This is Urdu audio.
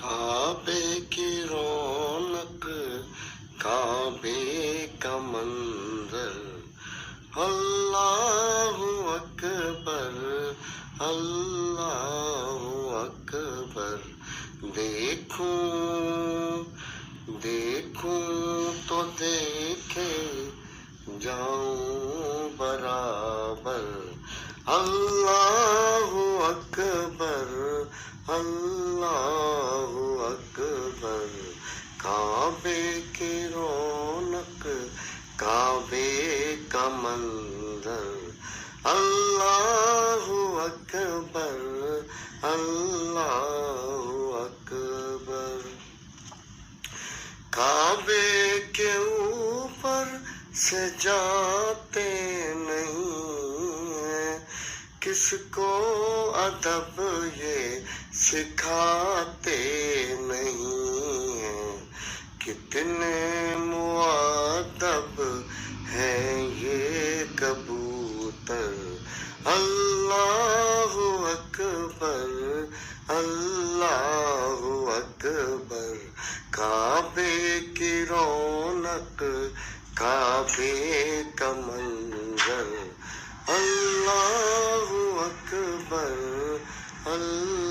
کعبے کی رونق، کعبے کا منظر، اللہ اکبر، اللہ اکبر۔ دیکھوں دیکھوں تو دیکھے جاؤں برابر، اللہ اکبر، اللہ اکبر۔ کعبے کی رونق، کعبے کا منظر، اللہ اکبر، اللہ اکبر۔ کعبے کے اوپر سے جاتے نہیں ہیں، کس کو ادب یہ سکھاتے نہیں ہیں۔ کتنے مؤدب ہیں یہ کبوتر، اللہ اکبر، اللہ اکبر۔ کعبے کی رونق، کعبے کا منظر، اللہ اکبر، اللہ